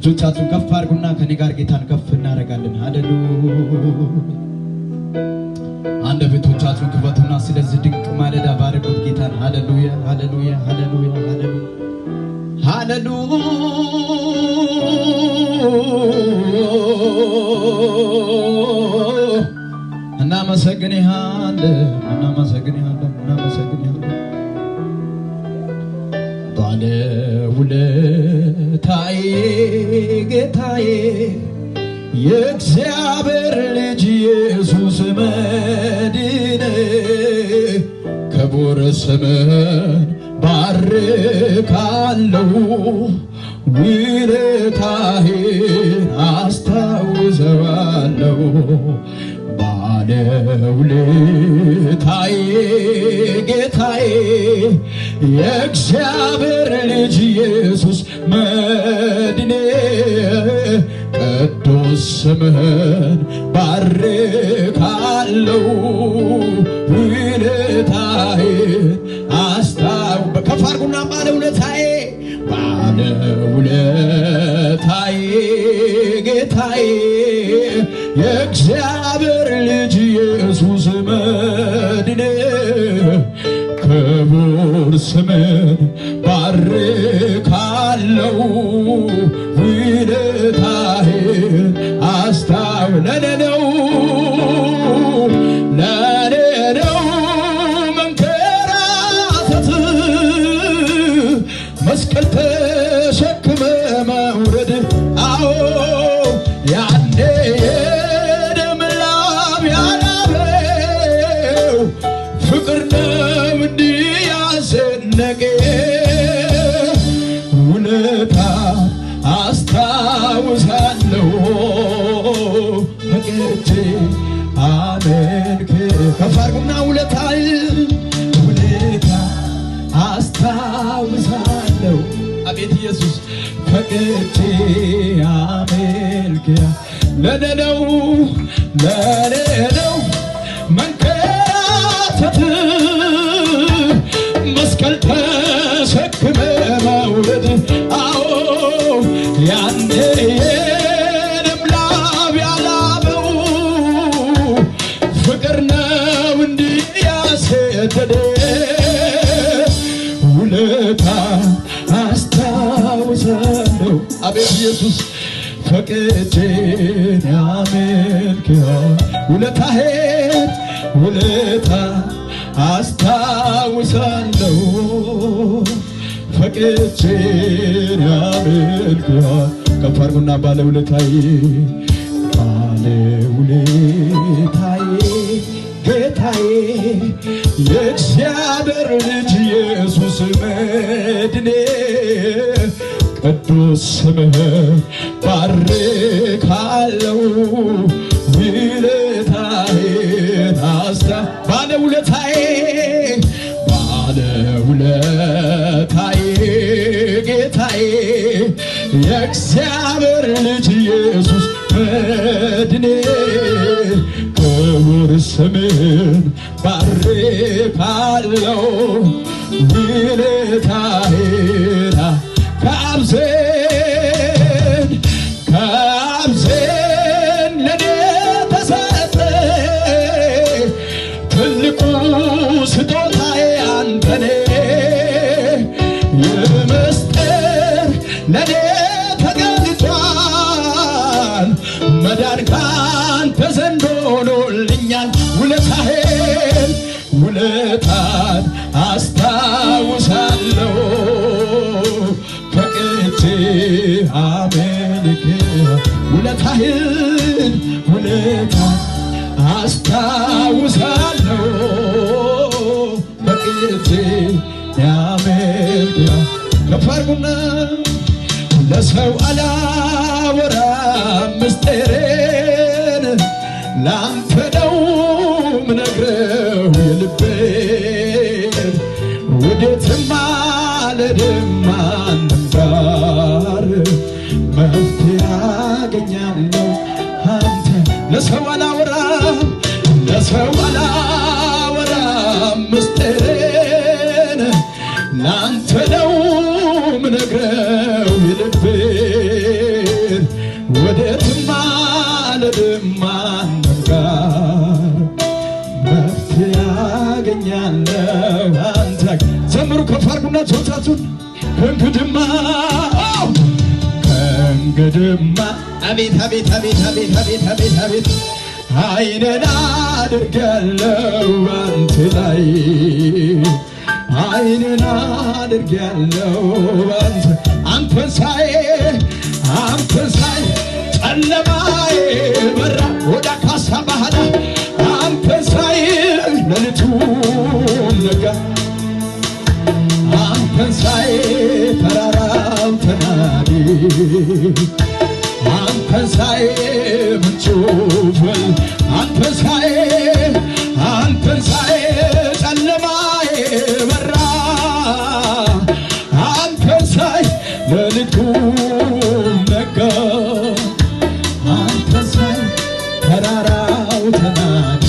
እጆቻችሁን ከፍ አድርጉና ከኔ ጋር ጌታን ከፍ እናደርጋለን። ሃሌሉያ። አንደበቶቻችሁን ክፈቱና ስለዚህ ድንቅ ማለዳ ባርኩት ጌታን። ሃሌሉያ ሃሌሉያ ሃሌሉያ ሃሌሉያ ሃሌሉያ። እናመሰግንሃለን እናመሰግንሃለን እናመሰግንሃለን። ባለውለታዬ ጌታዬ የእግዚአብሔር ልጅ ኢየሱስ መድኔ ክቡር ስምህን ባርካለሁ ውለታህን አስታውሰዋለሁ። ባለውለታዬ ጌታዬ የእግዚአብሔር ልጅ ኢየሱስ መድኔ ቅዱስ ስምህን ባርካለሁ ውለታህን ከፍ አድርጉና ባለውለታዬ ባለውለታዬ ጌታዬ የእግዚአብሔር ልጅ ኢየሱስ መድኔ ክቡር ስምህን ባርካለሁ ውለታህን ለኔ ነው መንከራተት መስቀል ተሸክመ መውረድ አዎ ያኔ የደም ላብ ያላበው ፍቅር ነው እንዲህ ያስነቀ ውለታ አስታውሳለሁ መቅቼ አመልክ ከፍ አድርጉና ውለታ አስታውሳለሁ። አቤት ኢየሱስ ፈቅጄ አመልክ ለኔ ነው መንከራተት መስቀል ተሸክመ መውረድ አዎ ያኔ የደም ላብ ያላበው ፍቅር ነው እንዲህ ያስወደደ ውለታ አስታውሳለሁ። አቤት ኢየሱስ ፈቅጄ አመልክ ውለታ አስታውሳለሁ ፈቅጄ አመልክ ከፍ አድርጉና ባለውለታዬ ጌታዬ የእግዚአብሔር ልጅ ኢየሱስ መድኔ ቅዱስ ስምህን ባርካለሁ ውለታህን ባለውለታዬ ጌታዬ የእግዚአብሔር ልጅ ኢየሱስ መድኔ ክቡር ስምህን ባርካለሁ ውለታህን ከአብዜን ለኔ ተሰጠ ትልቁ ስጦታዬ አንተኔ የመስጠር ለኔ ተገልጧል መዳን ካንተ ዘንድ ሆኖልኛል። ውለታን አስታውሳለሁ ፈቅጄ አመልክ ውለታን አስታውሳለሁ ፈቅጄ አመልክ ከፍ አድርጉና ለሰው አላወራም ምስጢሬን ላንተ ነው ምነግረው የልቤን ወዴትም አልሄድም ማንም ጋር መፍትሄ አገኛለሁ አንተ ለሰው አላወራም ምስጢሬን ላንተ ነው ምነግረው የልቤን ወዴትም አልሄድም ማንም ጋር መፍትሄ አገኛለሁ አንተ ዘምሩ ከፍ አድርጉና ጾታችሁን ከእንግዲህማ አቤት አቤት አቤት አቤት አቤት አቤት አቤት ዓይኔን አድርጌያለሁ አንተ ላይ ዓይኔን አድርጌያለሁ አንተን ሳይ ጨለማዬ በራ ወደ ካሳ ባህላ አንተን ሳይ ሌሊቱ ነጋ አንተን ሳይ ተራራው ተናዲ አንተን ሳይ ምንጩ ፈል አንተን ሳይ ጨለማዬ በራ አንተን ሳይ ሌሊቱ ነጋ አንተን ሳይ ተራራው ተናዲ